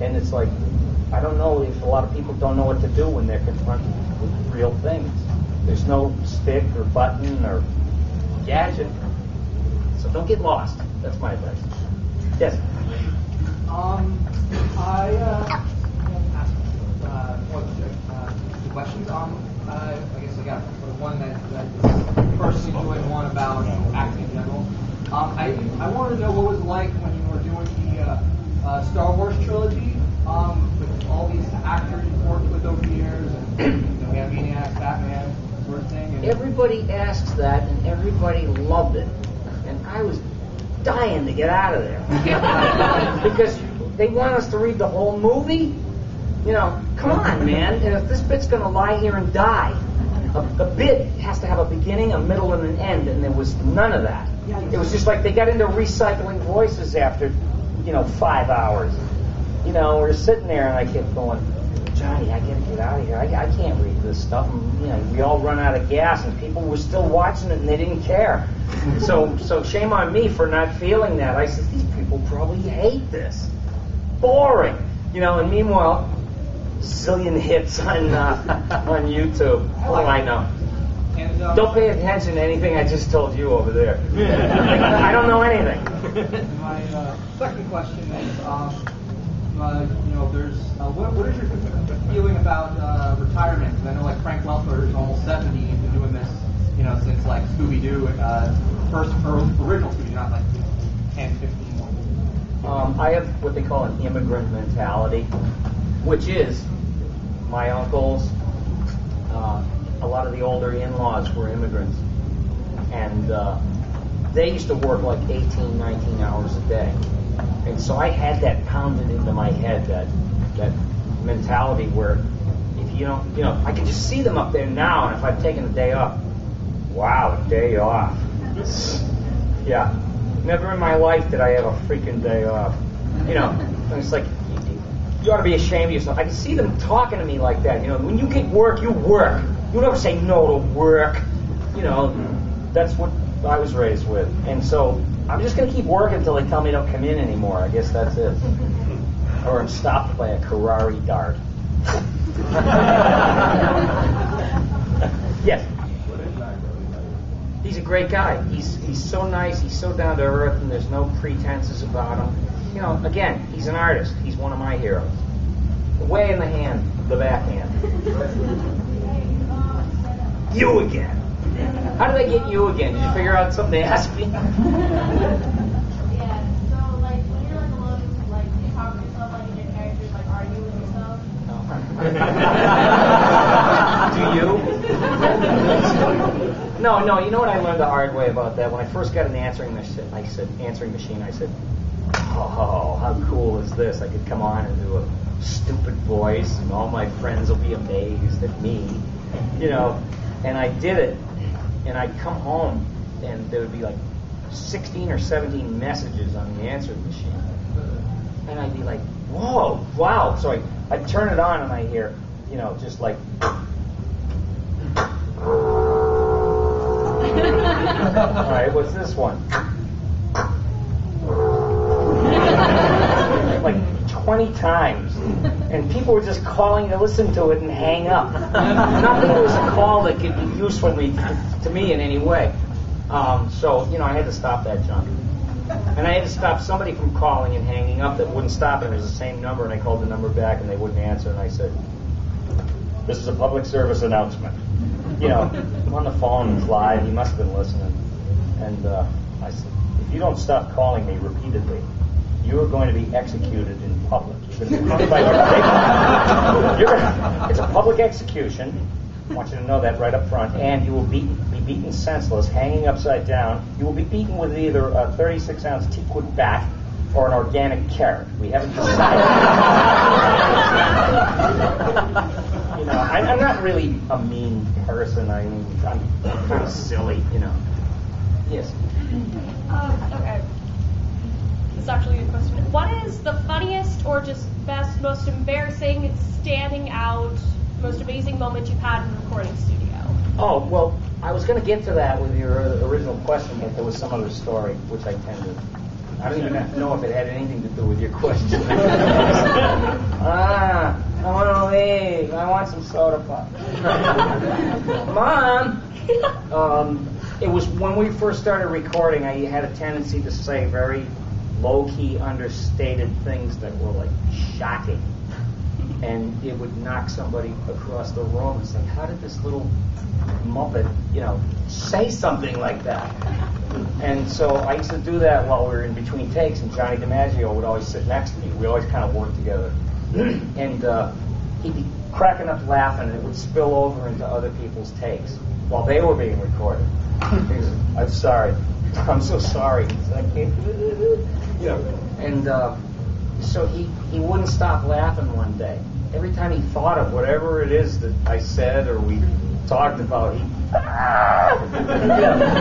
And it's like, I don't know if a lot of people don't know what to do when they're confronted with real things. There's no stick or button or gadget. So don't get lost. That's my advice. Yes? Two questions. I guess I got one that first enjoyed, one about acting in general. I wanted to know what it was like when you were doing the Star Wars trilogy with all these actors you've worked with over the years, and we have Maniacs, Batman, sort of thing. And everybody asks that, and everybody loved it, and I was dying to get out of there because they want us to read the whole movie. Come on, man. And if this bit's going to lie here and die, a bit has to have a beginning, a middle, and an end, and there was none of that. It was just like they got into recycling voices after, 5 hours. We're sitting there, and I kept going, Johnny, I got to get out of here. I can't read this stuff. And, we all run out of gas, and people were still watching it, and they didn't care. So shame on me for not feeling that. I said, these people probably hate this. Boring. And meanwhile, zillion hits on YouTube. What do I know? And, don't pay attention to anything I just told you over there. I don't know anything. My second question is, there's what is your feeling about retirement? Because I know like Frank Welker is almost 70 and been doing this, since like Scooby-Doo, first original Scooby-Doo, not like 10, 15 more. I have what they call an immigrant mentality, which is my uncles, a lot of the older in-laws were immigrants, and they used to work like 18, 19 hours a day. And so I had that pounded into my head, that mentality where if you don't, I can just see them up there now, and if I've taken a day off, wow, a day off. Never in my life did I have a freaking day off. And it's like, You ought to be ashamed of yourself. I can see them talking to me like that. You know, when you get work, you work. You never say no to work. You know, that's what I was raised with. And so I'm just going to keep working until they tell me don't come in anymore. I guess that's it. Or I'm stopped by a Ferrari dart. Yes. He's a great guy. He's so nice. He's so down to earth, and there's no pretenses about him. You know, again, he's an artist. He's one of my heroes. Way in the hand, the backhand. You again. How did I get you again? Did you figure out something to ask me? Yeah, so like when you're like alone, like you talk to yourself like in your characters, like are you with yourself? Do you? No, you know what I learned the hard way about that? When I first got an answering machine, I said, oh, how cool is this? I could come on and do a stupid voice, and all my friends will be amazed at me, you know. And I did it, and I'd come home, and there would be like 16 or 17 messages on the answering machine. And I'd be like, whoa, wow. So I'd turn it on, and I hear, you know, just like... All right, what's this one? Like 20 times. And people were just calling to listen to it and hang up. Nothing was a call that could be useful to me in any way. So, you know, I had to stop that junk. And I had to stop somebody from calling and hanging up that wouldn't stop. And it was the same number, and I called the number back, and they wouldn't answer. And I said, this is a public service announcement. You know, I'm on the phone, it's live. He must have been listening. And I said, if you don't stop calling me repeatedly, you are going to be executed in public. You're going to be hung by it's a public execution. I want you to know that right up front. And you will be beaten senseless, hanging upside down. You will be beaten with either a 36-ounce teakwood bat or an organic carrot. We haven't decided. You know, I'm not really a mean person. I'm kind of silly, you know. Yes. Okay. This is actually a good question. What is the funniest or just best, most embarrassing, standing out, most amazing moment you've had in the recording studio? Oh, well, I was going to get to that with your original question, but there was some other story, which I tended. I don't even know if it had anything to do with your question. I want to leave. I want some soda pop. Mom! It was when we first started recording, I had a tendency to say very low-key, understated things that were, like, shocking. And it would knock somebody across the room. It's like, how did this little Muppet, you know, say something like that? And so I used to do that while we were in between takes, and Johnny DiMaggio would always sit next to me. We always kind of worked together. And he'd be cracking up laughing, and it would spill over into other people's takes while they were being recorded. He was, I'm sorry. I'm so sorry. He's like, you know, and so he wouldn't stop laughing one day. Every time he thought of whatever it is that I said or we talked about, he'd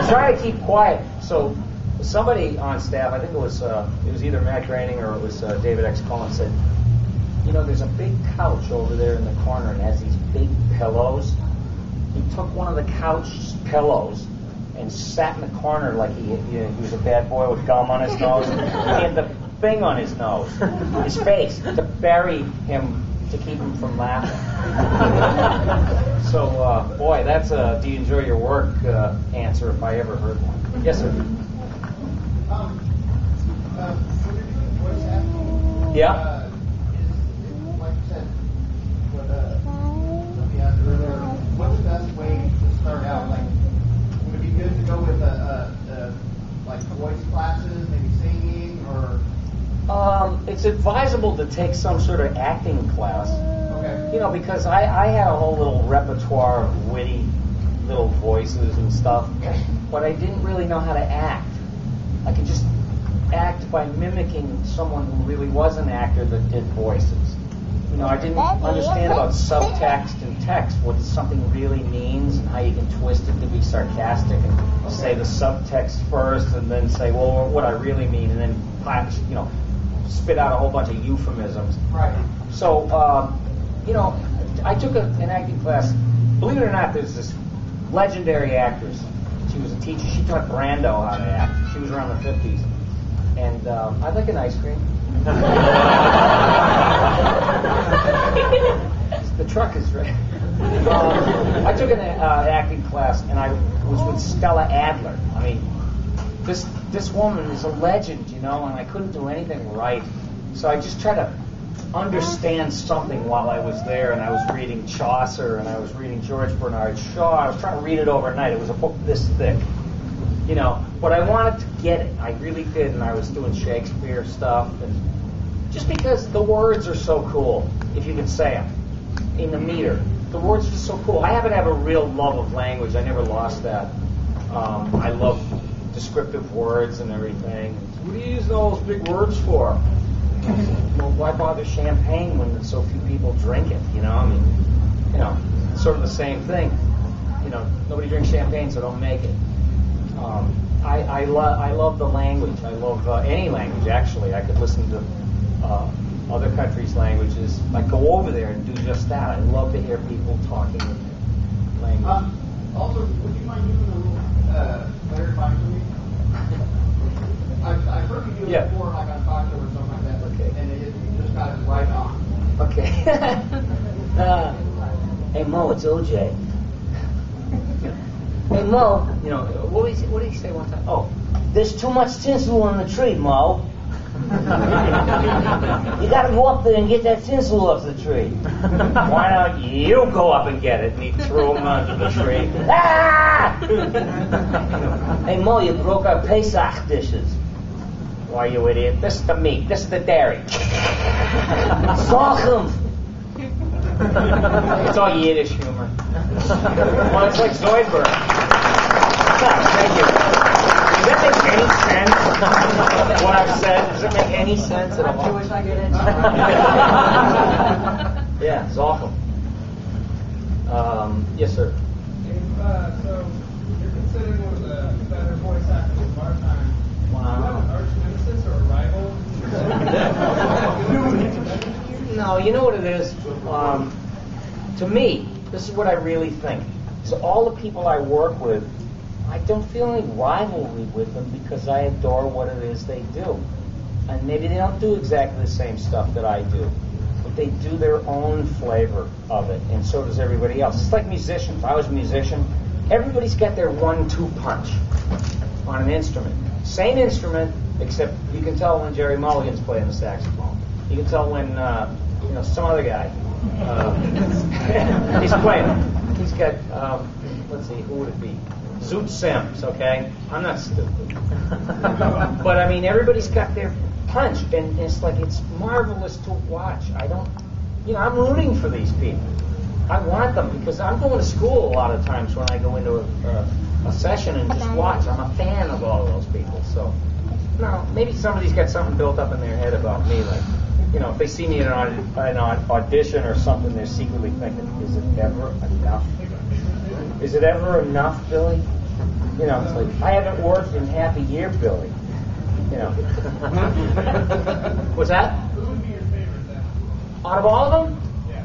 try to keep quiet. So somebody on staff, I think it was either Matt Groening or it was David X. Cohen, said, you know, there's a big couch over there in the corner and it has these big pillows. He took one of the couch pillows and sat in the corner like he was a bad boy with gum on his nose. He had the thing on his nose, his face, to bury him, to keep him from laughing. So, boy, that's a do you enjoy your work answer if I ever heard one. Yes, sir. Yeah. Like you said, what's the best way to start out? Like, would it be good to go with like voice classes, maybe singing, or? It's advisable to take some sort of acting class. Okay. You know, because I had a whole little repertoire of witty little voices and stuff, but I didn't really know how to act. I could just act by mimicking someone who really was an actor that did voices. You know, I didn't understand about subtext and text, what something really means and how you can twist it to be sarcastic and say the subtext first and then say, well, what I really mean, and then, you know, spit out a whole bunch of euphemisms. Right. So, I took an acting class. Believe it or not, there's this legendary actress. She was a teacher. She taught Brando how to act. She was around the 50s. And I'd like an ice cream. The truck is ready. I took an acting class, and I was with Stella Adler. I mean, this woman is a legend, and I couldn't do anything right. So I just tried to understand something while I was there, and I was reading Chaucer, and I was reading George Bernard Shaw. I was trying to read it overnight. It was a book this thick. But I wanted to get it. I really did, and I was doing Shakespeare stuff, and just because the words are so cool, if you can say them, in the meter. The words are just so cool. I happen to have a real love of language. I never lost that. I love descriptive words and everything. What do you use all those big words for? Well, why bother champagne when so few people drink it? It's sort of the same thing. Nobody drinks champagne, so don't make it. I love the language. I love any language, actually. I could listen to other countries' languages. I go over there and do just that. I love to hear people talking in their language. Also, would you mind doing a little clarifying for me? I've heard you do it before, like on Fox or something like that, and you just got it right on. Okay. Hey Mo, it's OJ. Hey Mo, what did he say one time? Oh, there's too much tinsel on the tree, Mo. You gotta go up there and get that tinsel off the tree. Why don't you go up and get it? And he threw him under the tree. Ah! Hey Mo, you broke our Pesach dishes. Why, you idiot? This is the meat. This is the dairy. Sochem. It's all Yiddish humor. Well, it's like Zoidberg. Thank you. Does that make any sense? What I've said? Does it make any sense at all? I'm Jewish, I get it. Yeah, it's awful. Yes, sir. So you're considered one of the better voice actors of our time. Wow. Do you have an arch nemesis or a rival? No, you know what it is? To me, this is what I really think. So all the people I work with, I don't feel any rivalry with them because I adore what it is they do. And maybe they don't do exactly the same stuff that I do, but they do their own flavor of it, and so does everybody else. It's like musicians. If I was a musician, everybody's got their 1-2 punch on an instrument. Same instrument, except you can tell when Jerry Mulligan's playing the saxophone. You can tell when some other guy he's playing. He's got let's see, who would it be? Zoot Sims, okay? I'm not stupid. But I mean, everybody's got their punch, and it's like it's marvelous to watch. I'm rooting for these people. I want them because I'm going to school a lot of times when I go into a session and just watch. I'm a fan of all of those people. So, maybe somebody's got something built up in their head about me, like, if they see me in an audition or something, they're secretly thinking, is it ever enough? Is it ever enough, Billy? It's like, I haven't worked in half a year, Billy. What's that? Who would be your favorite then? Out of all of them? Yeah.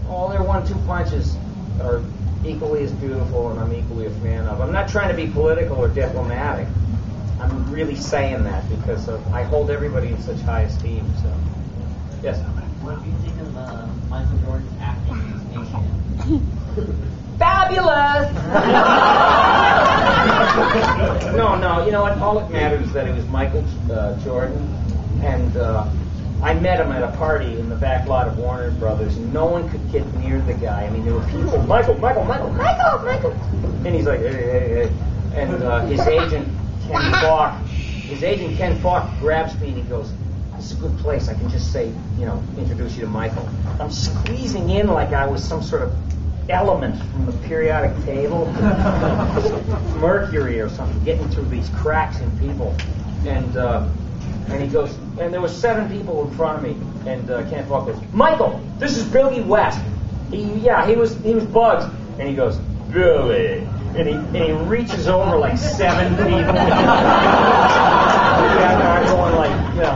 All their 1-2 punches are equally as beautiful, and I'm equally a fan of. I'm not trying to be political or diplomatic. I'm really saying that because I hold everybody in such high esteem. So, yes. What do you think of Michael Jordan's acting in his nation? Fabulous! No. You know what? All that matters is that it was Michael Jordan, and I met him at a party in the back lot of Warner Brothers, and no one could get near the guy. I mean, there were people, Michael, and he's like, hey, and his agent Ken Falk grabs me and he goes, this is a good place. I can just say, introduce you to Michael. I'm squeezing in like I was some sort of element from the periodic table, Mercury or something, getting through these cracks in people. And he goes, and there were 7 people in front of me, and Ken Falk goes, Michael, this is Billy West. He was Bugs, and he goes, Billy, and he reaches over like 7 people. I'm going like, Yeah,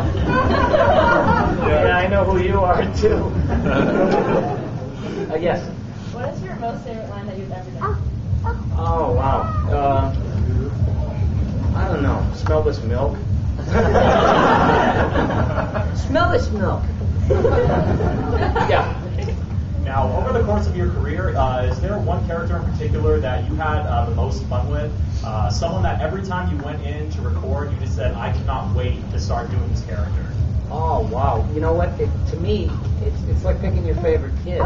I know who you are too. Yes. What is your most favorite line that you've ever done? Oh wow. I don't know. Smell this milk. Smell this milk. Yeah. Now, over the course of your career, is there one character in particular that you had the most fun with? Someone that every time you went in to record, you just said, I cannot wait to start doing this character. Oh, wow. You know what? To me, it's like picking your favorite kid.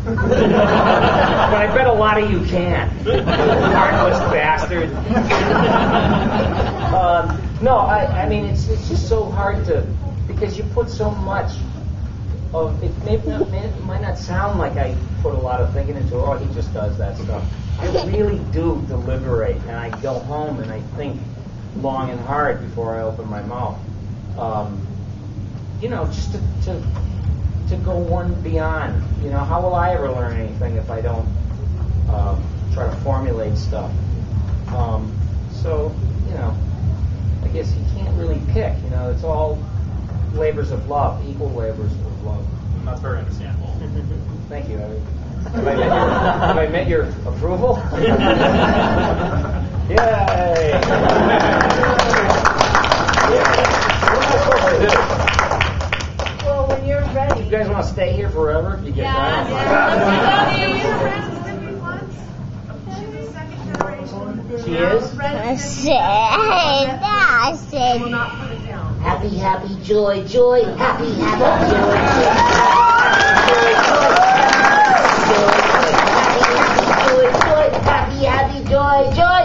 But I bet a lot of you can. Heartless bastard. No, I mean, it's just so hard to, because you put so much of, it might not sound like I put a lot of thinking into, oh, he just does that stuff. I really do deliberate, and I go home and I think long and hard before I open my mouth. Just to go one beyond. How will I ever learn anything if I don't try to formulate stuff? I guess you can't really pick. It's all labors of love, equal labors of love. That's very understandable. Thank you. Have I met your approval? Yay! What am I supposed to do? Well, when you're ready. You guys want to stay here forever? You get Yeah. She is? Happy, happy, joy, joy, happy, happy, joy, joy, happy, happy, joy, joy.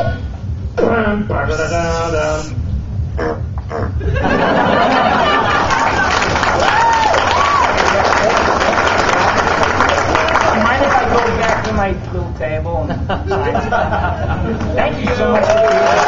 Mind if I go back to my little table? Thank you so much for being here.